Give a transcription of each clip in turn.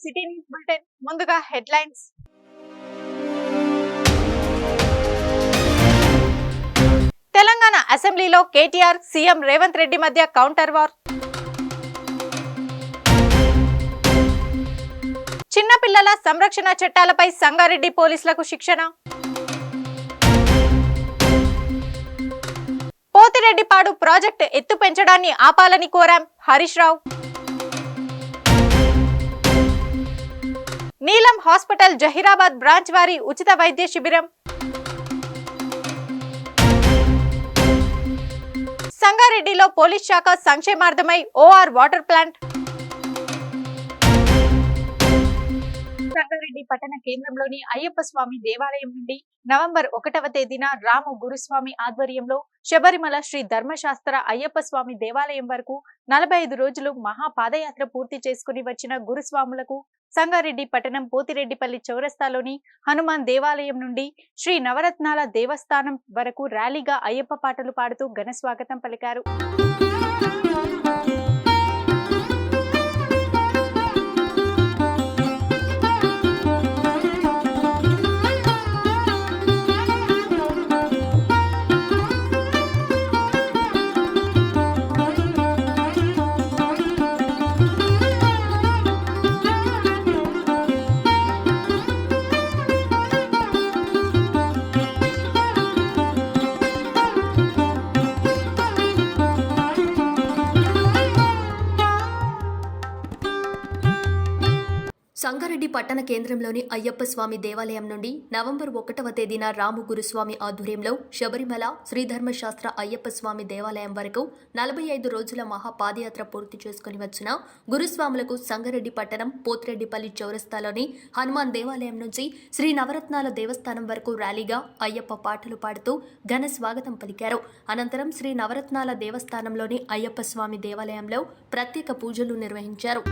City news bulletin. ముందుగా headlines. Telangana అసెంబ్లీలో KTR CM Revanth Reddy మధ్య కౌంటర్ వార్. చిన్నపిల్లల సంరక్షణ చట్టాలపై సంగారెడ్డి పోలీసులకు శిక్షణ. పోతిరెడ్డిపాడు ప్రాజెక్టు ఎత్తు పెంచడాన్ని ఆపాలని కోరాం హరీష్ రావు. నీలం హాస్పిటల్ జహీరాబాద్ బ్రాంచ్ వారి ఉచిత వైద్య శిబిరం. సంగారెడ్డిలో పోలీస్ శాఖ సంక్షేమార్థమై ఓఆర్ వాటర్ ప్లాంట్. సంగారెడ్డి పట్టణ కేంద్రంలోని అయ్యప్ప స్వామి దేవాలయం నుండి నవంబర్ 1వ తేదీన రాము గురుస్వామి ఆధ్వర్యంలో శబరిమల శ్రీ ధర్మశాస్త్ర అయ్యప్ప స్వామి దేవాలయం వరకు 45 రోజులు మహా పాదయాత్ర పూర్తి చేసుకుని వచ్చిన గురుస్వాములకు సంగారెడ్డి పట్టణం పోతిరెడ్డిపల్లి చౌరస్తాలోని హనుమాన్ దేవాలయం నుండి శ్రీ నవరత్నాల దేవస్థానం వరకు ర్యాలీగా అయ్యప్ప పాటలు పాడుతూ ఘన స్వాగతం పలికారు. సంగారెడ్డి పట్టణ కేంద్రంలోని అయ్యప్ప స్వామి దేవాలయం నుండి నవంబర్ 1వ తేదీన రాము గురుస్వామి ఆధ్వర్యంలో శబరిమల శ్రీధర్మశాస్త్ర అయ్యప్ప స్వామి దేవాలయం వరకు 45 రోజుల మహా పాదయాత్ర పూర్తి చేసుకుని వచ్చిన గురుస్వాములకు సంగారెడ్డి పట్టణం పోతిరెడ్డిపల్లి చౌరస్తాలోని హనుమాన్ దేవాలయం నుంచి శ్రీ నవరత్నాల దేవస్థానం వరకు ర్యాలీగా అయ్యప్ప పాటలు పాడుతూ ఘన స్వాగతం పలికారు. అనంతరం శ్రీ నవరత్నాల దేవస్థానంలోని అయ్యప్ప స్వామి దేవాలయంలో ప్రత్యేక పూజలు నిర్వహించారు.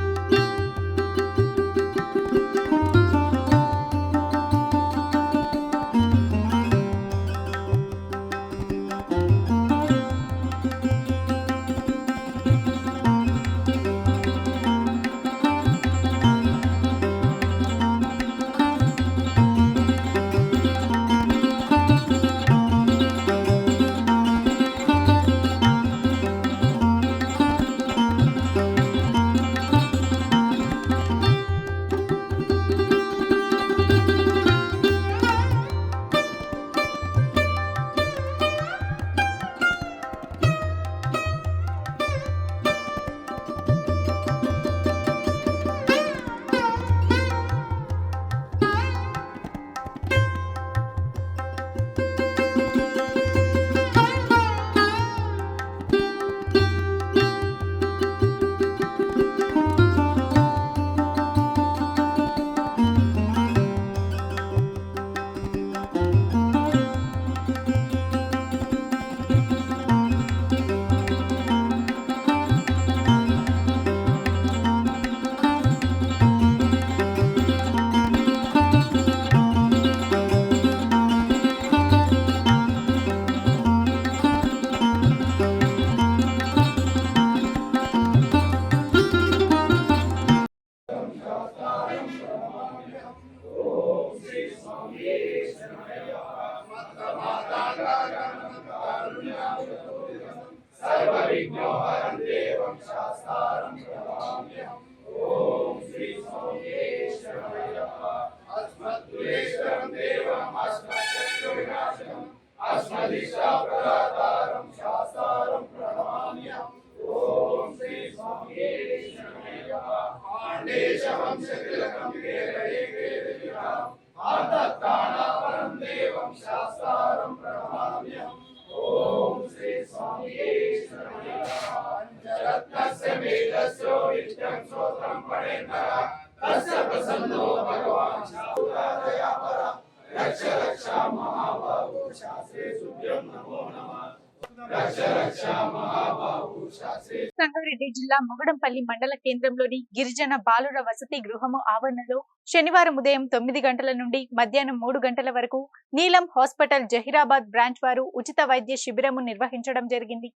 సంగారెడ్డి జిల్లా మొగడంపల్లి మండల కేంద్రంలోని గిరిజన బాలుర వసతి గృహము ఆవరణలో శనివారం ఉదయం 9 గంటల నుండి మధ్యాహ్నం 3 గంటల వరకు నీలం హాస్పిటల్ జహీరాబాద్ బ్రాంచ్ వారు ఉచిత వైద్య శిబిరము నిర్వహించడం జరిగింది.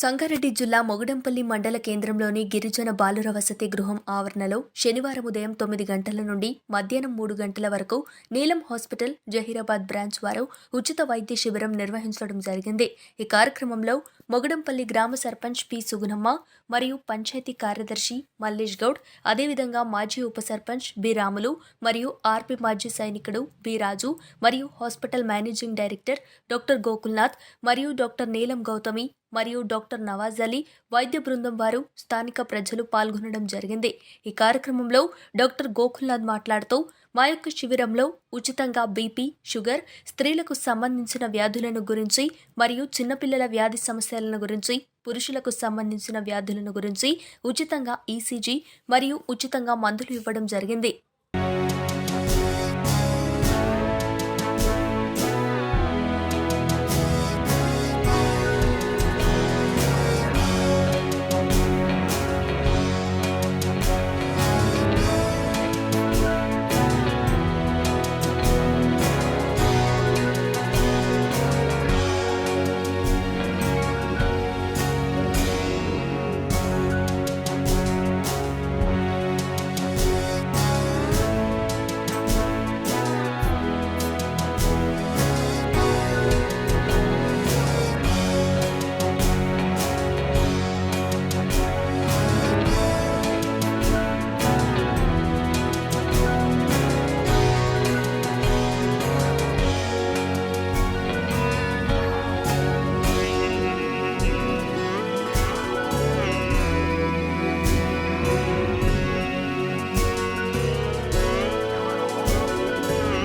సంగారెడ్డి జిల్లా మొగడంపల్లి మండల కేంద్రంలోని గిరిజన బాలుర వసతి గృహం ఆవరణలో శనివారం ఉదయం 9 గంటల నుండి మధ్యాహ్నం 3 గంటల వరకు నీలం హాస్పిటల్ జహీరాబాద్ బ్రాంచ్ వారు ఉచిత వైద్య శిబిరం నిర్వహించడం జరిగింది. ఈ కార్యక్రమంలో మొగడంపల్లి గ్రామ సర్పంచ్ పి సుగుణమ్మ మరియు పంచాయతీ కార్యదర్శి మల్లేష్ గౌడ్, అదేవిధంగా మాజీ ఉప సర్పంచ్ బి రాములు మరియు ఆర్పి మాజీ సైనికుడు బి రాజు మరియు hospital managing director doctor Gokulnath మరియు డాక్టర్ నీలం గౌతమి మరియు డాక్టర్ నవాజ్ అలీ వైద్య బృందం వారు స్థానిక ప్రజలు పాల్గొనడం జరిగింది. ఈ కార్యక్రమంలో డాక్టర్ గోకుల్నాథ్ మాట్లాడుతూ మా యొక్క శిబిరంలో ఉచితంగా బీపీ, షుగర్, స్త్రీలకు సంబంధించిన వ్యాధులను గురించి మరియు చిన్నపిల్లల వ్యాధి సమస్యలను గురించి, పురుషులకు సంబంధించిన వ్యాధులను గురించి ఉచితంగా ఈసీజీ మరియు ఉచితంగా మందులు ఇవ్వడం జరిగింది.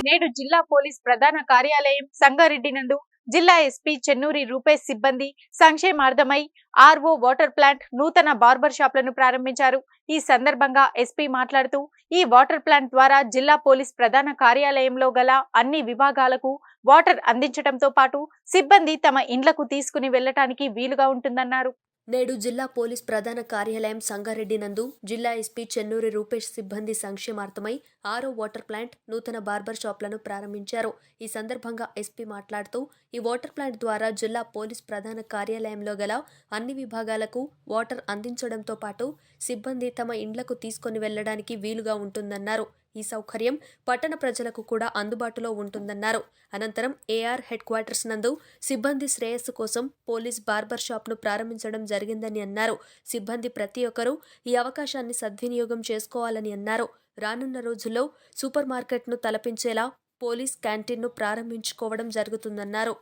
నేడు జిల్లా పోలీస్ ప్రధాన కార్యాలయం సంగారెడ్డి నందు జిల్లా ఎస్పీ చెన్నూరి రూపేష్ సిబ్బంది సంక్షేమార్థమై ఆర్ఓ వాటర్ ప్లాంట్, నూతన బార్బర్ షాప్లను ప్రారంభించారు. ఈ సందర్భంగా ఎస్పీ మాట్లాడుతూ ఈ వాటర్ ప్లాంట్ ద్వారా జిల్లా పోలీస్ ప్రధాన కార్యాలయంలో గల అన్ని విభాగాలకు వాటర్ అందించడంతో పాటు సిబ్బంది తమ ఇండ్లకు తీసుకుని వెళ్లటానికి వీలుగా ఉంటుందన్నారు. నేడు జిల్లా పోలీస్ ప్రధాన కార్యాలయం సంగారెడ్డి నందు జిల్లా ఎస్పీ చెన్నూరి రూపేష్ సిబ్బంది సంక్షేమార్థమై ఆరో వాటర్ ప్లాంట్, నూతన బార్బర్ షాప్లను ప్రారంభించారు. ఈ సందర్భంగా ఎస్పీ మాట్లాడుతూ ఈ వాటర్ ప్లాంట్ ద్వారా జిల్లా పోలీస్ ప్రధాన కార్యాలయంలో గల అన్ని విభాగాలకు వాటర్ అందించడంతో పాటు సిబ్బంది తమ ఇండ్లకు తీసుకొని వెళ్లడానికి వీలుగా ఉంటుందన్నారు. ఈ సౌకర్యం పట్టణ ప్రజలకు కూడా అందుబాటులో ఉంటుందన్నారు. అనంతరం ఏఆర్ హెడ్ క్వార్టర్స్ నందు సిబ్బంది శ్రేయస్సు కోసం పోలీస్ బార్బర్ షాప్ను ప్రారంభించడం జరిగిందని అన్నారు. సిబ్బంది ప్రతి ఒక్కరూ ఈ అవకాశాన్ని సద్వినియోగం చేసుకోవాలని అన్నారు. రానున్న రోజుల్లో సూపర్ మార్కెట్ను తలపించేలా పోలీస్ క్యాంటీన్ను ప్రారంభించుకోవడం జరుగుతుందన్నారు.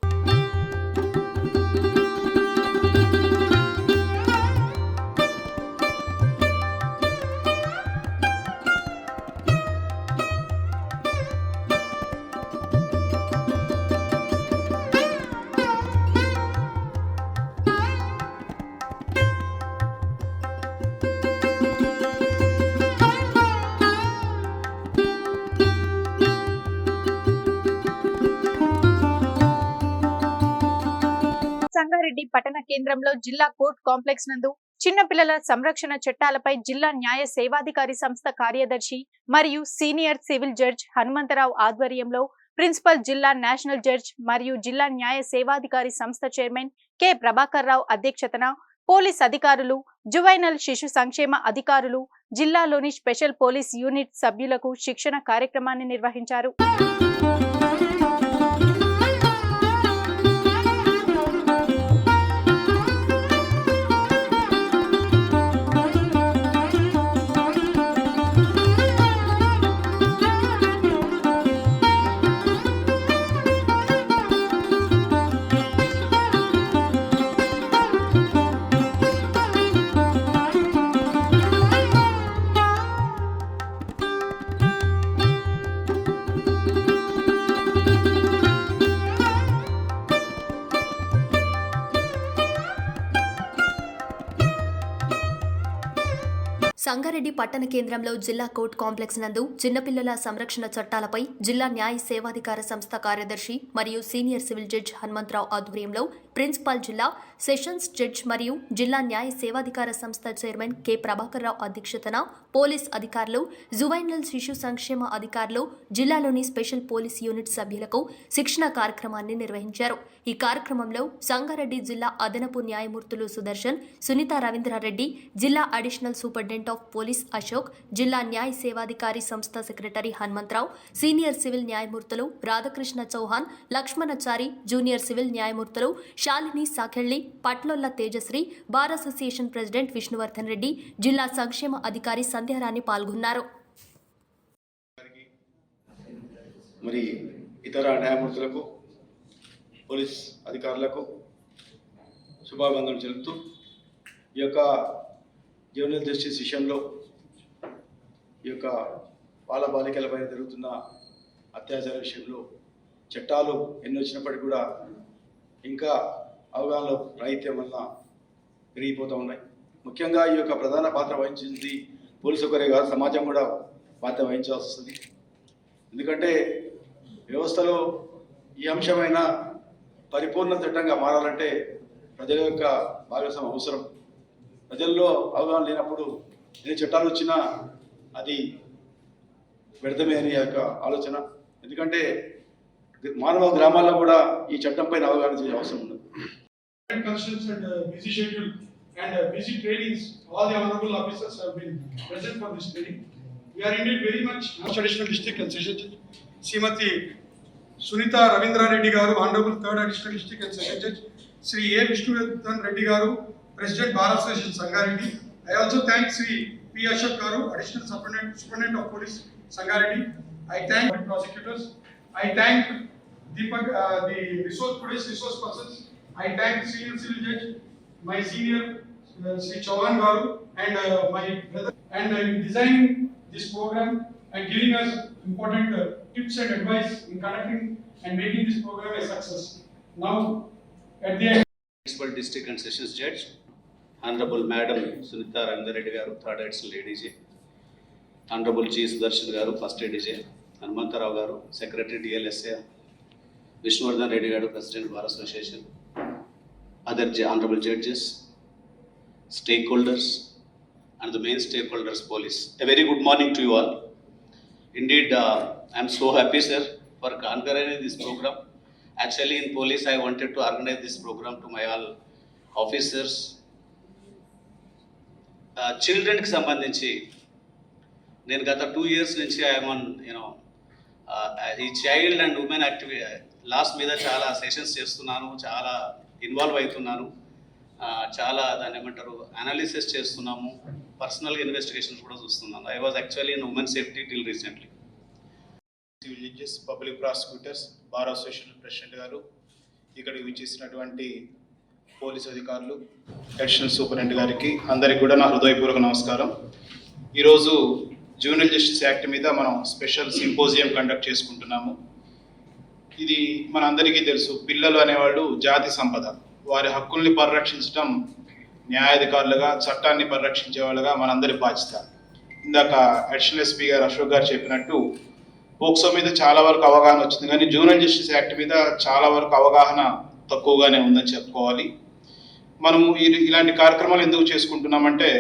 సంగారెడ్డి పట్టణ కేంద్రంలో జిల్లా కోర్టు కాంప్లెక్స్ నందు చిన్నపిల్లల సంరక్షణ చట్టాలపై జిల్లా న్యాయ సేవాధికారి సంస్థ కార్యదర్శి మరియు సీనియర్ సివిల్ జడ్జ్ హనుమంతరావు ఆధ్వర్యంలో ప్రిన్సిపల్ జిల్లా నేషనల్ జడ్జ్ మరియు జిల్లా న్యాయ సేవాధికారి సంస్థ చైర్మన్ కె ప్రభాకర్ రావు అధ్యక్షతన పోలీస్ అధికారులు, జువైనల్ శిశు సంక్షేమ అధికారులు, జిల్లాలోని స్పెషల్ పోలీస్ యూనిట్ సభ్యులకు శిక్షణ కార్యక్రమాన్ని నిర్వహించారు. సంగారెడ్డి పట్టణ కేంద్రంలో జిల్లా కోర్టు కాంప్లెక్స్ నందు చిన్నపిల్లల సంరక్షణ చట్టాలపై జిల్లా న్యాయ సేవాధికార సంస్థ కార్యదర్శి మరియు సీనియర్ సివిల్ జడ్జ్ హనుమంతరావు ఆధ్వర్యంలో ప్రిన్సిపాల్ జిల్లా సెషన్స్ జడ్జ్ మరియు జిల్లా న్యాయ సేవాధికార సంస్థ చైర్మన్ కె ప్రభాకర్ రావు అధ్యక్షతన పోలీస్ అధికారులు, జువైనల్ శిశు సంక్షేమ అధికారులు, జిల్లాలోని స్పెషల్ పోలీస్ యూనిట్ సభ్యులకు శిక్షణ కార్యక్రమాన్ని నిర్వహించారు. ఈ కార్యక్రమంలో సంగారెడ్డి జిల్లా అదనపు న్యాయమూర్తులు సుదర్శన్, సునీత రవీంద్రారెడ్డి, జిల్లా additional superintendent of police Ashok, జిల్లా న్యాయ సేవాధికారి సంస్థ సెక్రటరీ హనుమంతరావు, సీనియర్ సివిల్ న్యాయమూర్తులు రాధాకృష్ణ చౌహాన్, లక్ష్మణచారి, జూనియర్ సివిల్ న్యాయమూర్తులు Shalini Sakelli, Patlolla Tejasri, bar association president Vishnuvardhan Reddy, జిల్లా సంక్షేమ అధికారి సంధ్యారాణి పాల్గొన్నారు. మరి ఇతర న్యాయమూర్తులకు, పోలీస్ అధికారులకు శుభాభివందనలు తెలుపుతూ ఈ యొక్క జూనియర్ జస్టిస్ విషయంలో ఈ యొక్క బాలబాలికలపై జరుగుతున్న అత్యాచార విషయంలో చట్టాలు ఎన్ని వచ్చినప్పటికీ కూడా ఇంకా అవగాహన రాహిత్యం వలన పెరిగిపోతూ ఉన్నాయి. ముఖ్యంగా ఈ యొక్క ప్రధాన పాత్ర వహించింది పోలీసు ఒకరే కాదు, సమాజం కూడా పాత్ర వహించాల్సి వస్తుంది. ఎందుకంటే వ్యవస్థలో ఈ అంశమైన పరిపూర్ణ చట్టంగా మారాలంటే ప్రజల యొక్క భాగస్వామ్యం అవసరం. ప్రజల్లో అవగాహన లేనప్పుడు ఎన్ని చట్టాలు వచ్చినా అది వ్యర్థమే అని యొక్క ఆలోచన. ఎందుకంటే మానవ గ్రామాల్లో కూడా ఈ చట్టం పైన అవగాహన చేసే అవసరం ఉంది. Busy schedule and busy trainings, all the honorable officers have been present for this training. We are indeed very much Additional District and Session Judge Srimati Sunita Ravindra Reddy Garu, Honorable 3rd Additional District and Session Judge Sri A. Vishnuvarthan Reddy Garu, President Bar Association Sangareddy. I also thank Sri P. Ashok Garu, Additional Superintendent of Police Sangareddy. I thank the prosecutors. I thank Deepak, the police resource persons. I thank Senior Civil Judge, my senior Sri Chauhan Garu, and my brother, and in designing this program and giving us important tips and advice in conducting and making this program a success. Now, at the end, Municipal District and Sessions Judge, Honorable Madam Sunita Ravindra Reddy Garu, 3rd Additional ADJ, Honorable G. Sudarshan Garu, 1st ADJ, Hanumantarao Garu, Secretary DLSA, Vishnuvarthan Reddy Garu, President Bar Association, other honorable judges, stakeholders, and the main stakeholders, police. A very good morning to you all. Indeed, I am so happy, sir, for organizing this program. Actually, in police, I wanted to organize this program to my all officers. Children ki sambandhinchi నేను గత 2 years నుంచి I'm on ఈ child and women activity laws మీద చాలా sessions చేస్తున్నాను, చాలా involve అవుతున్నాను, చాలా దాన్ని ఏమంటారు అనాలిసిస్ చేస్తున్నాము, పర్సనల్గా ఇన్వెస్టిగేషన్స్ కూడా చూస్తున్నాను. I was actually in women safety till recently. Civil judges, public prosecutors, bar association president గారు, ఇక్కడికి విచ్చేసినటువంటి పోలీస్ అధికారులు, అడిషనల్ సూపరింటెండెంట్ గారికి అందరికీ కూడా నా హృదయపూర్వక నమస్కారం. ఈరోజు జూనియర్ జస్టిస్ యాక్ట్ మీద మనం స్పెషల్ సింపోజియం కండక్ట్ చేసుకుంటున్నాము. ఇది మనందరికీ తెలుసు, పిల్లలు అనేవాళ్ళు జాతి సంపద. వారి హక్కుల్ని పరిరక్షించడం న్యాయాధికారులుగా, చట్టాన్ని పరిరక్షించే వాళ్ళగా మనందరి బాధ్యత. ఇందాక అడిషనల్ ఎస్పీ గారు అశోక్ గారు చెప్పినట్టు పోక్సో మీద చాలా వరకు అవగాహన వచ్చింది, కానీ జూనియర్ జస్టిస్ యాక్ట్ మీద చాలా వరకు అవగాహన తక్కువగానే ఉందని చెప్పుకోవాలి. మనము ఇలాంటి కార్యక్రమాలు ఎందుకు చేసుకుంటున్నామంటే,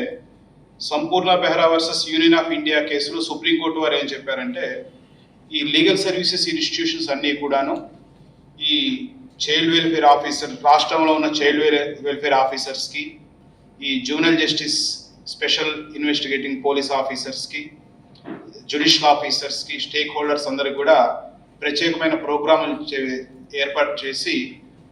సంపూర్ణ Behra versus union of India కేసులో సుప్రీంకోర్టు వారు ఏం చెప్పారంటే, ఈ లీగల్ సర్వీసెస్ ఇన్స్టిట్యూషన్స్ అన్నీ కూడాను ఈ చైల్డ్ వెల్ఫేర్ ఆఫీసర్, రాష్ట్రంలో ఉన్న చైల్డ్ వెల్ఫేర్ ఆఫీసర్స్కి, ఈ junior justice special investigating police ఆఫీసర్స్కి, జ్యుడిషియల్ ఆఫీసర్స్కి, స్టేక్ హోల్డర్స్ అందరికి కూడా ప్రత్యేకమైన ప్రోగ్రాములు ఏర్పాటు చేసి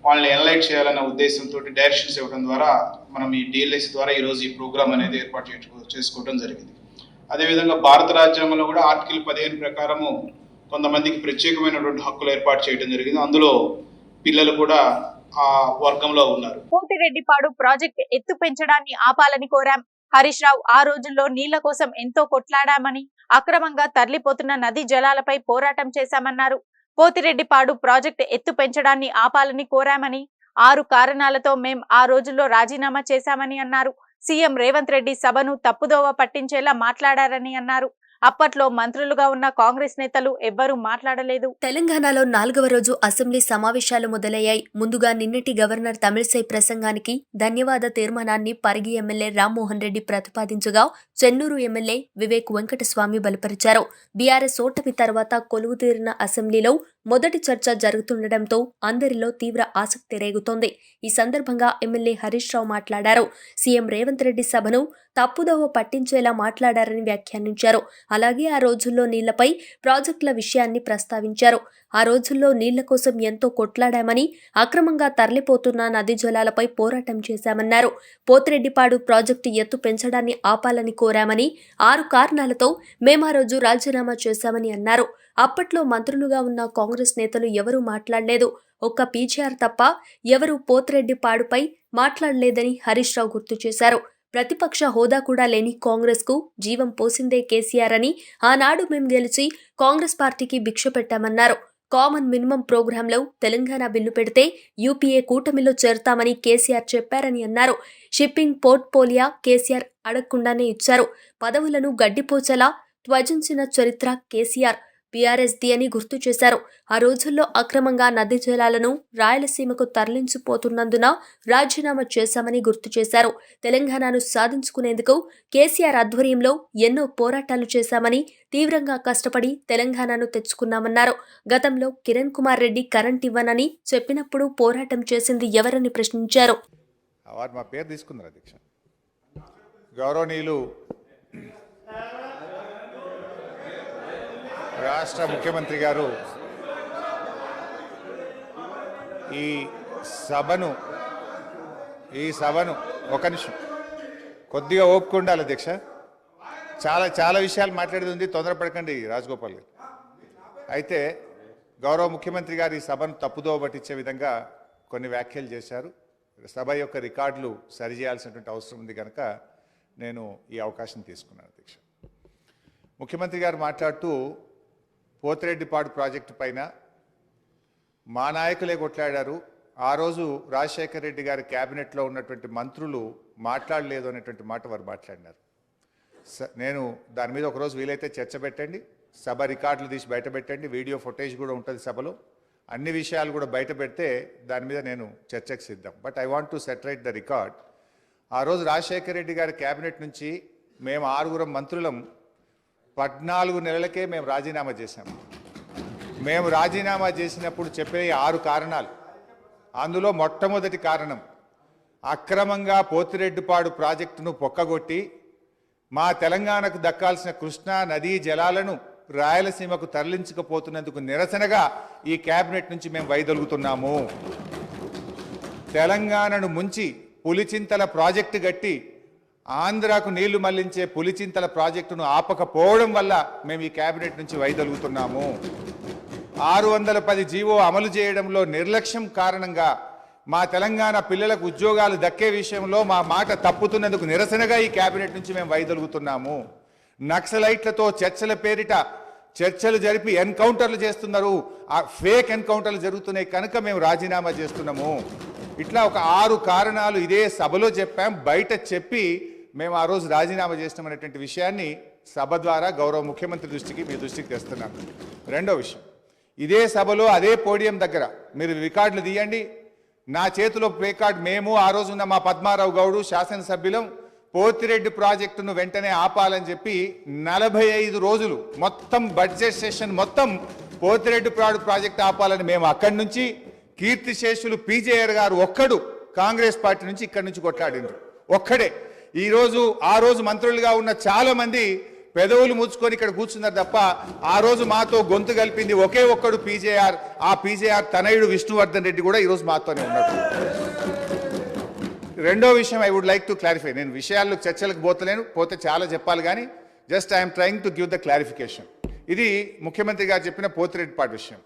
వాళ్ళని ఎన్లైట్ చేయాలన్న ఉద్దేశంతో డైరెక్షన్స్ ఇవ్వడం ద్వారా మనం ఈ డిఎల్ఎస్ ద్వారా ఈరోజు ఈ ప్రోగ్రామ్ అనేది ఏర్పాటు చేసుకోవడం జరిగింది. అదేవిధంగా భారత రాజ్యాంగంలో కూడా ఆర్టికల్ 15 ప్రకారము కొంతమందికి ప్రత్యేకమైనటువంటి హక్కులు ఏర్పాటు చేయడం జరిగింది. అందులో పిల్లలు కూడా ఆ వర్గంలో ఉన్నారు. పోతిరెడ్డిపాడు ప్రాజెక్ట్ ఎత్తు పెంచడాన్ని ఆపాలని కోరాం. హరీష్ రావు ఆ రోజుల్లో నీళ్ల కోసం ఎంతో కొట్లాడామని, అక్రమంగా తరలిపోతున్న నదీ జలాలపై పోరాటం చేశామన్నారు. పోతిరెడ్డిపాడు ప్రాజెక్టు ఎత్తు పెంచడాన్ని ఆపాలని కోరామని, 6 కారణాలతో మేం ఆ రోజుల్లో రాజీనామా చేశామని అన్నారు. సీఎం రేవంత్ రెడ్డి సభను తప్పుదోవ పట్టించేలా మాట్లాడారని అన్నారు. అప్పట్లో మంత్రులుగా ఉన్న కాంగ్రెస్ నేతలు ఎవ్వరూ మాట్లాడలేదు. తెలంగాణలో 4వ రోజు అసెంబ్లీ సమావేశాలు మొదలయ్యాయి. ముందుగా నిన్నటి గవర్నర్ తమిళిసై ప్రసంగానికి ధన్యవాద తీర్మానాన్ని పరిగి ఎమ్మెల్యే రామ్మోహన్ రెడ్డి ప్రతిపాదించగా చెన్నూరు ఎమ్మెల్యే వివేక్ వెంకటస్వామి బలపరిచారు. బీఆర్ఎస్ ఓటమి తర్వాత కొలువుతీరిన అసెంబ్లీలో మొదటి చర్చ జరుగుతుండటంతో అందరిలో తీవ్ర ఆసక్తి రేగుతోంది. ఈ సందర్భంగా ఎమ్మెల్యే హరీష్ రావు మాట్లాడారు. సీఎం రేవంత్ రెడ్డి సభను తప్పుదోవ పట్టించేలా మాట్లాడారని వ్యాఖ్యానించారు. అలాగే ఆ రోజుల్లో నీళ్లపై ప్రాజెక్టుల విషయాన్ని ప్రస్తావించారు. ఆ రోజుల్లో నీళ్ల కోసం ఎంతో కొట్లాడామని, అక్రమంగా తరలిపోతున్న నదీ జలాలపై పోరాటం చేశామన్నారు. పోతిరెడ్డిపాడు ప్రాజెక్టు ఎత్తు పెంచడాన్ని ఆపాలని కోరామని, 6 కారణాలతో మేమా రోజు రాజీనామా చేశామని అన్నారు. అప్పట్లో మంత్రులుగా ఉన్న కాంగ్రెస్ నేతలు ఎవరూ మాట్లాడలేదు. ఒక్క పీజీఆర్ తప్ప ఎవరూ పోతిరెడ్డిపాడుపై మాట్లాడలేదని హరీష్ రావు గుర్తు చేశారు. ప్రతిపక్ష హోదా కూడా లేని కాంగ్రెస్ కు జీవం పోసిందే కేసీఆర్ అని, ఆనాడు మేం గెలిచి కాంగ్రెస్ పార్టీకి భిక్ష పెట్టామన్నారు. కామన్ మినిమం ప్రోగ్రాంలో తెలంగాణ బిల్లు పెడితే యూపీఏ కూటమిలో చేరతామని కేసీఆర్ చెప్పారని అన్నారు. షిప్పింగ్ పోర్ట్ఫోలియో కేసీఆర్ అడగకుండానే ఇచ్చారు. పదవులను గడ్డిపోచలా త్వజించిన చరిత్ర కేసీఆర్ బీఆర్ఎస్ది అని గుర్తు చేశారు. ఆ రోజుల్లో అక్రమంగా నదీ జలాలను రాయలసీమకు తరలించిపోతున్నందున రాజీనామా చేశామని గుర్తు చేశారు. తెలంగాణను సాధించుకునేందుకు కేసీఆర్ ఆధ్వర్యంలో ఎన్నో పోరాటాలు చేశామని, తీవ్రంగా కష్టపడి తెలంగాణను తెచ్చుకున్నామన్నారు. గతంలో కిరణ్ కుమార్ రెడ్డి కరెంట్ ఇవ్వనని చెప్పినప్పుడు పోరాటం చేసింది ఎవరని ప్రశ్నించారు. వారు మా పేరు తీసుకున్నారు అధ్యక్ష. గౌరవనీయులు రాష్ట్ర ముఖ్యమంత్రి గారు ఈ సభను ఒక నిమిషం కొద్దిగా ఓపిక ఉండాలి అధ్యక్ష. చాలా విషయాలు మాట్లాడేది ఉంది, తొందరపడకండి రాజగోపాల్ గారు. అయితే గౌరవ ముఖ్యమంత్రి గారు ఈ సభను తప్పుదోవ పట్టించే విధంగా కొన్ని వ్యాఖ్యలు చేశారు. సభ యొక్క రికార్డులు సరిచేయాల్సినటువంటి అవసరం ఉంది కనుక నేను ఈ అవకాశం తీసుకున్నాను అధ్యక్ష. ముఖ్యమంత్రి గారు మాట్లాడుతూ పోతిరెడ్డిపాడు ప్రాజెక్టు పైన మా నాయకులే కొట్లాడారు, ఆ రోజు రాజశేఖర రెడ్డి గారి క్యాబినెట్లో ఉన్నటువంటి మంత్రులు మాట్లాడలేదు అనేటువంటి మాట వారు మాట్లాడినారు. నేను దాని మీద ఒకరోజు వీలైతే చర్చ పెట్టండి, సభ రికార్డులు తీసి బయట పెట్టండి, వీడియో ఫుటేజ్ కూడా ఉంటుంది సభలో, అన్ని విషయాలు కూడా బయట పెడితే దాని మీద నేను చర్చకు సిద్ధం. But I want to reiterate the record. ఆ రోజు రాజశేఖర రెడ్డి గారి క్యాబినెట్ నుంచి మేము 6 మంత్రులం 14 నెలలకే మేము రాజీనామా చేశాము. మేము రాజీనామా చేసినప్పుడు చెప్పే 6 కారణాలు, అందులో మొట్టమొదటి కారణం అక్రమంగా పోతిరెడ్డిపాడు ప్రాజెక్టును పొక్కగొట్టి మా తెలంగాణకు దక్కాల్సిన కృష్ణా నదీ జలాలను రాయలసీమకు తరలించకపోతున్నందుకు నిరసనగా ఈ క్యాబినెట్ నుంచి మేము వైదొలుగుతున్నాము. తెలంగాణను ముంచి పులిచింతల ప్రాజెక్టు గట్టి ఆంధ్రాకు నీళ్లు మళ్లించే పులిచింతల ప్రాజెక్టును ఆపకపోవడం వల్ల మేము ఈ క్యాబినెట్ నుంచి వైదొలుగుతున్నాము. 610 జీవో అమలు చేయడంలో నిర్లక్ష్యం కారణంగా మా తెలంగాణ పిల్లలకు ఉద్యోగాలు దక్కే విషయంలో మా మాట తప్పుతున్నందుకు నిరసనగా ఈ క్యాబినెట్ నుంచి మేము వైదొలుగుతున్నాము. నక్సలైట్లతో చర్చల పేరిట చర్చలు జరిపి ఎన్కౌంటర్లు చేస్తున్నారు, ఆ ఫేక్ ఎన్కౌంటర్లు జరుగుతున్నాయి కనుక మేము రాజీనామా చేస్తున్నాము. ఇట్లా ఒక 6 కారణాలు ఇదే సభలో చెప్పాం, బయట చెప్పి మేము ఆ రోజు రాజీనామా చేస్తామనేటువంటి విషయాన్ని సభ ద్వారా గౌరవ ముఖ్యమంత్రి దృష్టికి మీ దృష్టికి తెస్తున్నాను. రెండో విషయం, ఇదే సభలో అదే పోడియం దగ్గర మీరు రికార్డులు తీయండి, నా చేతిలో ప్లే కార్డ్, మేము ఆ రోజున్న మా పద్మారావు గౌడు శాసనసభ్యులం పోతిరెడ్డి ప్రాజెక్టును వెంటనే ఆపాలని చెప్పి 45 రోజులు మొత్తం బడ్జెట్ సెషన్ మొత్తం పోతిరెడ్డి ప్రాజెక్టు ఆపాలని మేము అక్కడి నుంచి కీర్తిశేషులు పీజేఆర్ గారు ఒక్కడు కాంగ్రెస్ పార్టీ నుంచి ఇక్కడి నుంచి కొట్లాడిండ్రు ఒక్కడే. ఆ రోజు మంత్రులుగా ఉన్న చాలా మంది పెదవులు ముచ్చుకొని ఇక్కడ కూర్చున్నారు తప్ప ఆ రోజు మాతో గొంతు కలిపింది ఒకే ఒక్కడు పీజేఆర్. ఆ పీజేఆర్ తనయుడు విష్ణువర్ధన్ రెడ్డి కూడా ఈరోజు మాతోనే ఉన్నాడు. రెండో విషయం I would like to clarify. నేను విషయాల్లో చర్చలకు పోతే చాలా చెప్పాలి కానీ just I'm trying to give the clarification. ఇది ముఖ్యమంత్రి గారు చెప్పిన పోతిరెడ్డిపాడు విషయం.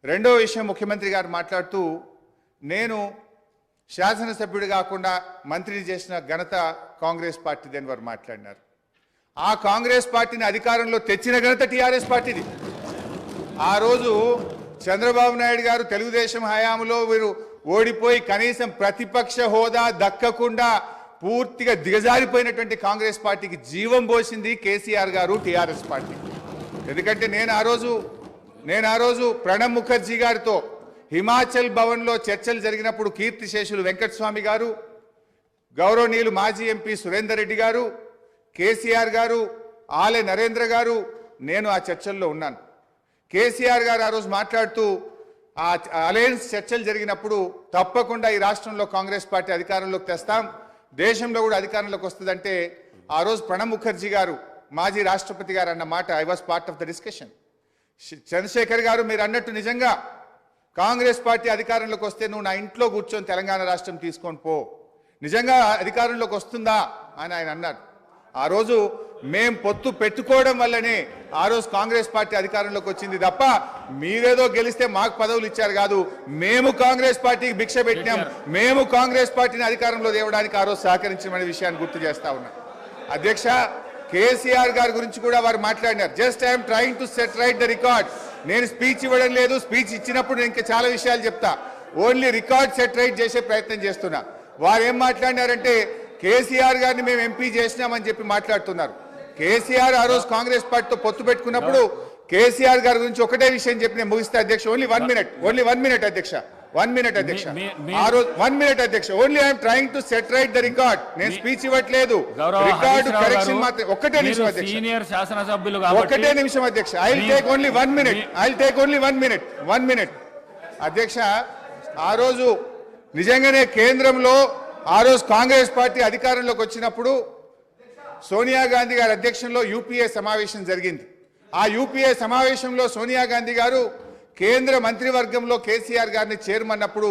రెండో విషయం, ముఖ్యమంత్రి గారు మాట్లాడుతూ నేను శాసనసభ్యుడు కాకుండా మంత్రి చేసిన ఘనత కాంగ్రెస్ పార్టీది అని వారు మాట్లాడినారు. ఆ కాంగ్రెస్ పార్టీని అధికారంలో తెచ్చిన ఘనత టీఆర్ఎస్ పార్టీది. ఆ రోజు చంద్రబాబు నాయుడు గారు తెలుగుదేశం హయాంలో వీరు ఓడిపోయి కనీసం ప్రతిపక్ష హోదా దక్కకుండా పూర్తిగా దిగజారిపోయినటువంటి కాంగ్రెస్ పార్టీకి జీవం పోసింది కేసీఆర్ గారు, టీఆర్ఎస్ పార్టీ. ఎందుకంటే నేను ఆ రోజు ప్రణబ్ ముఖర్జీ గారితో హిమాచల్ భవన్లో చర్చలు జరిగినప్పుడు కీర్తిశేషులు వెంకటస్వామి గారు, గౌరవనీయులు మాజీ ఎంపీ సురేందర్ రెడ్డి గారు, కేసీఆర్ గారు, ఆలే నరేంద్ర గారు, నేను ఆ చర్చల్లో ఉన్నాను. కేసీఆర్ గారు ఆ రోజు మాట్లాడుతూ ఆ అలయన్స్ చర్చలు జరిగినప్పుడు తప్పకుండా ఈ రాష్ట్రంలో కాంగ్రెస్ పార్టీ అధికారంలోకి తెస్తాం, దేశంలో కూడా అధికారంలోకి వస్తుందంటే ఆ రోజు ప్రణబ్ ముఖర్జీ గారు మాజీ రాష్ట్రపతి గారు అన్న మాట I was part of the discussion. Chandrashekar garu మీరు అన్నట్టు నిజంగా కాంగ్రెస్ పార్టీ అధికారంలోకి వస్తే నువ్వు నా ఇంట్లో కూర్చొని తెలంగాణ రాష్ట్రం తీసుకొని పో, నిజంగా అధికారంలోకి వస్తుందా అని ఆయన అన్నారు. ఆ రోజు మేం పొత్తు పెట్టుకోవడం వల్లనే ఆ రోజు కాంగ్రెస్ పార్టీ అధికారంలోకి వచ్చింది తప్ప మీరేదో గెలిస్తే మాకు పదవులు ఇచ్చారు కాదు. మేము కాంగ్రెస్ పార్టీకి భిక్ష పెట్టినాం, మేము కాంగ్రెస్ పార్టీని అధికారంలో తేవడానికి ఆ రోజు సహకరించమనే విషయాన్ని గుర్తు చేస్తా ఉన్నాం. అధ్యక్ష, కేసీఆర్ గారి గురించి కూడా వారు మాట్లాడినారు. Just I'm trying to set right the record. నేను స్పీచ్ ఇవ్వడం లేదు, స్పీచ్ ఇచ్చినప్పుడు నేను ఇంకా చాలా విషయాలు చెప్తా, ఓన్లీ రికార్డ్ సెట్ రైట్ చేసే ప్రయత్నం చేస్తున్నా. వారు ఏం మాట్లాడినారంటే కేసీఆర్ గారిని మేము ఎంపీ చేసినామని చెప్పి మాట్లాడుతున్నారు. కేసీఆర్ ఆ రోజు కాంగ్రెస్ పార్టీతో పొత్తు పెట్టుకున్నప్పుడు కేసీఆర్ గారి గురించి ఒకటే విషయం చెప్పి నేను ముగిస్తే అధ్యక్ష, ఓన్లీ వన్ మినిట్ అధ్యక్ష, 1 minute అధ్యక్ష. ఆ రోజు 1 minute అధ్యక్ష, only I'm trying to set right the record. నేను స్పీచ్ ఇవ్వట్లేదు, రికార్డు కరెక్షన్ మాత్రం. ఒక్కటే నిమిషం అధ్యక్ష, సీనియర్ శాసనసభ్యులు ఒకటే నిమిషం అధ్యక్ష. I will take only 1 minute. I will take only 1 minute అధ్యక్ష. ఆ రోజు నిజంగానే కేంద్రంలో ఆ రోజు కాంగ్రెస్ పార్టీ అధికారంలోకి వచ్చినప్పుడు సోనియా గాంధీ గారి అధ్యక్షంలో యూపీఏ సమావేశం జరిగింది. ఆ యూపీఏ సమావేశంలో సోనియా గాంధీ గారు కేంద్ర మంత్రివర్గంలో కేసీఆర్ గారిని చేరమన్నప్పుడు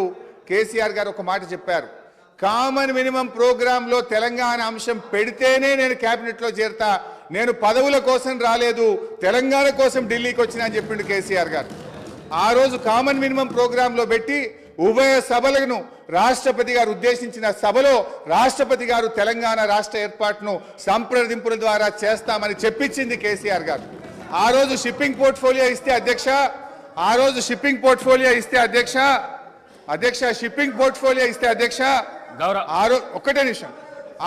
కేసీఆర్ గారు ఒక మాట చెప్పారు, కామన్ మినిమం ప్రోగ్రాంలో తెలంగాణ అంశం పెడితేనే నేను క్యాబినెట్లో చేరతా, నేను పదవుల కోసం రాలేదు, తెలంగాణ కోసం ఢిల్లీకి వచ్చినా అని చెప్పిండు కేసీఆర్ గారు. ఆ రోజు కామన్ మినిమం ప్రోగ్రాంలో పెట్టి ఉభయ సభలను రాష్ట్రపతి గారు ఉద్దేశించిన సభలో రాష్ట్రపతి గారు తెలంగాణ రాష్ట్ర ఏర్పాటును సంప్రదింపుల ద్వారా చేస్తామని చెప్పించింది కేసీఆర్ గారు. ఆ రోజు షిప్పింగ్ పోర్ట్ఫోలియో ఇస్తే అధ్యక్ష, ఒక్కటే నిమిషం,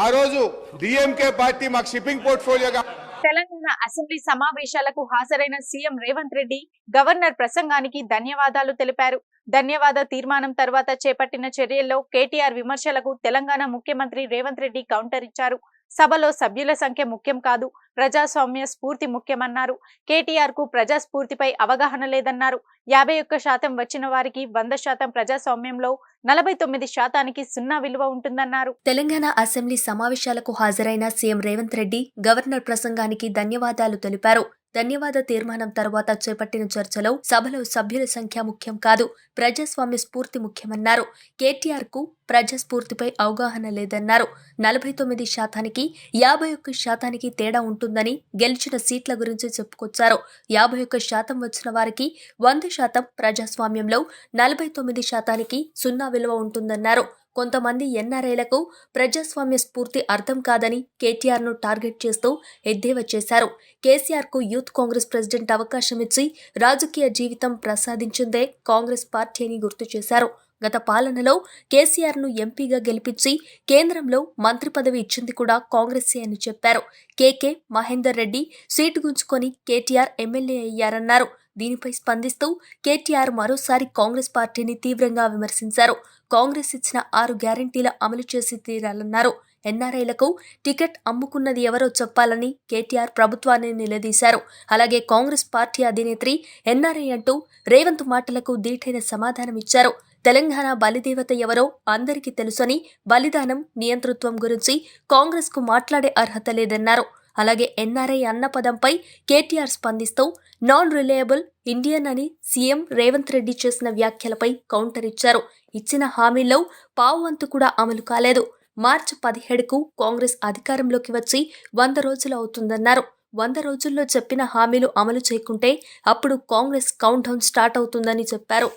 ఆ రోజు డిఎంకే పార్టీ మాకు షిప్పింగ్ పోర్ట్ఫోలియోగా. తెలంగాణ అసెంబ్లీ సమావేశాలకు హాజరైన సీఎం రేవంత్ రెడ్డి గవర్నర్ ప్రసంగానికి ధన్యవాదాలు తెలిపారు. ధన్యవాద తీర్మానం తర్వాత చేపట్టిన చర్యల్లో కేటీఆర్ విమర్శలకు తెలంగాణ ముఖ్యమంత్రి రేవంత్ రెడ్డి కౌంటర్ ఇచ్చారు. సభలో సభ్యుల సంఖ్య ముఖ్యం కాదు, ప్రజాస్వామ్య స్ఫూర్తి ముఖ్యమన్నారు. కేటీఆర్ కు ప్రజాస్ఫూర్తిపై అవగాహన లేదన్నారు. 51% వచ్చిన వారికి 100% ప్రజాస్వామ్యంలో 49%కి 0 విలువ ఉంటుందన్నారు. తెలంగాణ అసెంబ్లీ సమావేశాలకు హాజరైన సీఎం రేవంత్ రెడ్డి గవర్నర్ ప్రసంగానికి ధన్యవాదాలు తెలిపారు. ధన్యవాద తీర్మానం తర్వాత చేపట్టిన చర్చలో సభలో సభ్యుల సంఖ్య ముఖ్యం కాదు, ప్రజాస్వామ్య స్ఫూర్తి ముఖ్యమన్నారు. కేటీఆర్ కు ప్రజాస్ఫూర్తిపై అవగాహన లేదన్నారు. 49%కి 51%కి తేడా ఉంటుందని గెలిచిన సీట్ల గురించి చెప్పుకొచ్చారు. 51% వచ్చిన వారికి 100% ప్రజాస్వామ్యంలో 49%కి 0 విలువ ఉంటుందన్నారు. కొంతమంది ఎన్ఆర్ఐలకు ప్రజాస్వామ్య స్ఫూర్తి అర్థం కాదని కేటీఆర్ను టార్గెట్ చేస్తూ ఎద్దేవా చేశారు. కేసీఆర్కు యూత్ కాంగ్రెస్ ప్రెసిడెంట్ అవకాశం ఇచ్చి రాజకీయ జీవితం ప్రసాదించిందే కాంగ్రెస్ పార్టీ అని గుర్తు చేశారు. గత పాలనలో కేసీఆర్ను ఎంపీగా గెలిపించి కేంద్రంలో మంత్రి పదవి ఇచ్చింది కూడా కాంగ్రెసే అని చెప్పారు. కేకే మహేందర్ రెడ్డి సీటు గుంజుకొని కేటీఆర్ ఎమ్మెల్యే అయ్యారన్నారు. దీనిపై స్పందిస్తూ కేటీఆర్ మరోసారి కాంగ్రెస్ పార్టీని తీవ్రంగా విమర్శించారు. కాంగ్రెస్ ఇచ్చిన 6 గ్యారంటీల అమలు చేసి తీరాలన్నారు. ఎన్ఆర్ఐలకు టికెట్ అమ్ముకున్నది ఎవరో చెప్పాలని కేటీఆర్ ప్రభుత్వాన్ని నిలదీశారు. అలాగే కాంగ్రెస్ పార్టీ అధినేత్రి ఎన్ఆర్ఐ అంటూ రేవంత్ మాటలకు దీటైన సమాధానమిచ్చారు. తెలంగాణ బలిదేవత ఎవరో అందరికీ తెలుసని బలిదానం, నియంతృత్వం గురించి కాంగ్రెస్ కు మాట్లాడే అర్హత లేదన్నారు. అలాగే ఎన్ఆర్ఐ అన్న పదంపై కేటీఆర్ స్పందిస్తూ నాన్ రిలయబుల్ ఇండియన్ అని సీఎం రేవంత్ రెడ్డి చేసిన వ్యాఖ్యలపై కౌంటర్ ఇచ్చారు. ఇచ్చిన హామీల్లో పావువంతు కూడా అమలు కాలేదు. మార్చి 17కు కాంగ్రెస్ అధికారంలోకి వచ్చి 100 రోజులు అవుతుందన్నారు. 100 రోజుల్లో చెప్పిన హామీలు అమలు చేయకుంటే అప్పుడు కాంగ్రెస్ కౌంట్ డౌన్ స్టార్ట్ అవుతుందని చెప్పారు.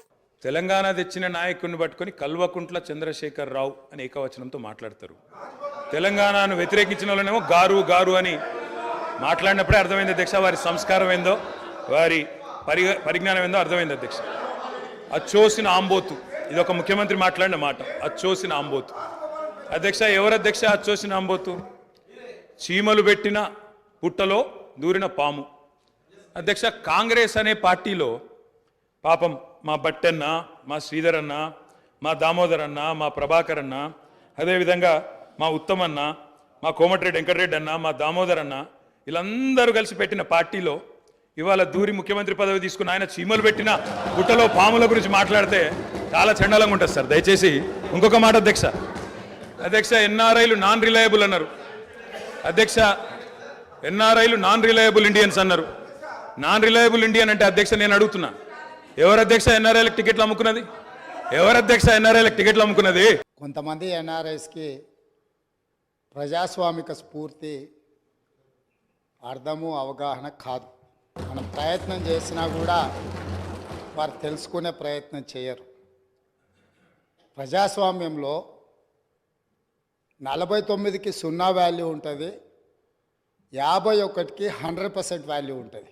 తెలంగాణ తెచ్చిన నాయకుడిని పట్టుకొని కల్వకుంట్ల చంద్రశేఖర్ రావు అని ఏకవచనంతో మాట్లాడతారు. తెలంగాణను వ్యతిరేకించిన వాళ్ళనేమో గారు గారు అని మాట్లాడినప్పుడే అర్థమైంది అధ్యక్ష, వారి సంస్కారం ఏందో, వారి పరిజ్ఞానం ఏందో అర్థమైంది అధ్యక్ష. అచ్చోసిన ఆంబోతు, ఇది ఒక ముఖ్యమంత్రి మాట్లాడిన మాట, అచ్చోసిన ఆంబోతు. అధ్యక్ష ఎవరు అధ్యక్ష అచ్చోసిన అంబోతు చీమలు పెట్టిన పుట్టలో దూరిన పాము. అధ్యక్ష కాంగ్రెస్ అనే పార్టీలో పాపం మా బట్టన్న, మా శ్రీధర్ అన్న, మా దామోదర్ అన్న, మా ప్రభాకర్ అన్న, అదేవిధంగా మా ఉత్తమన్న, మా కోమటిరెడ్డి వెంకటరెడ్డి అన్న, మా దామోదర్ అన్న, వీళ్ళందరూ కలిసి పెట్టిన పార్టీలో ఇవాళ దూరి ముఖ్యమంత్రి పదవి తీసుకున్న ఆయన చీమలు పెట్టిన పుట్టలో పాముల గురించి మాట్లాడితే చాలా చండాలంగా ఉంటుంది సార్. దయచేసి ఇంకొక మాట అధ్యక్ష. అధ్యక్ష ఎన్ఆర్ఐలు నాన్ రిలయబుల్ అన్నారు. అధ్యక్ష ఎన్ఆర్ఐలు నాన్ రిలయబుల్ ఇండియన్స్ అన్నారు. నాన్ రిలయబుల్ ఇండియన్ అంటే అధ్యక్ష నేను అడుగుతున్నా, ఎవరు అధ్యక్ష ఎన్ఆర్ఐలకు టికెట్లు అమ్ముకున్నది? ఎవరు అధ్యక్ష ఎన్ఆర్ఐలకు టికెట్లు అమ్ముకున్నది? కొంతమంది ఎన్ఆర్ఐస్కి ప్రజాస్వామిక స్ఫూర్తి అర్థము అవగాహన కాదు. మనం ప్రయత్నం చేసినా కూడా వారు తెలుసుకునే ప్రయత్నం చేయరు. ప్రజాస్వామ్యంలో 49కి 0 వాల్యూ ఉంటుంది, 51కి 100% వాల్యూ ఉంటుంది.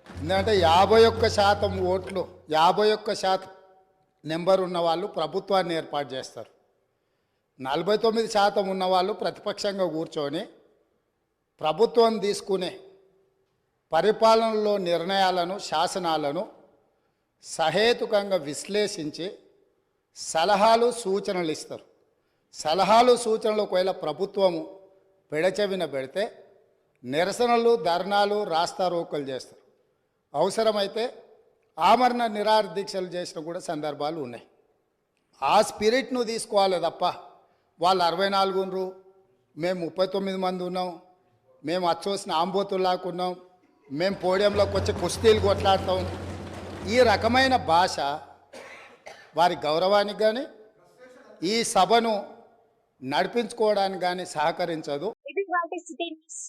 ఎందుకంటే 51% ఓట్లు, 51% నెంబర్ ఉన్న వాళ్ళు ప్రభుత్వాన్ని ఏర్పాటు చేస్తారు. 49% ఉన్నవాళ్ళు ప్రతిపక్షంగా కూర్చొని ప్రభుత్వం తీసుకునే పరిపాలనలో నిర్ణయాలను, శాసనాలను సహేతుకంగా విశ్లేషించి సలహాలు సూచనలు ఇస్తారు. సలహాలు సూచనలు ఒకవేళ ప్రభుత్వము పెడచెవిన పెడితే నిరసనలు, ధర్నాలు, రాస్తారోకలు చేస్తారు. అవసరమైతే ఆమరణ నిరాహార దీక్షలు చేసిన కూడా సందర్భాలు ఉన్నాయి. ఆ స్పిరిట్ను తీసుకోవాలి తప్ప వాళ్ళు 64 ఉన్నారు, మేము 39 మంది ఉన్నాం, మేము అచ్చోసిన ఆంబోతుల్లాకున్నాం, మేము పోడియంలోకి వచ్చి కుస్తీలు కొట్లాడతాం, ఈ రకమైన భాష వారి గౌరవానికి కానీ ఈ సభను నడిపించుకోవడానికి కానీ సహకరించదు. ఇది వాటి సిటీ న్యూస్.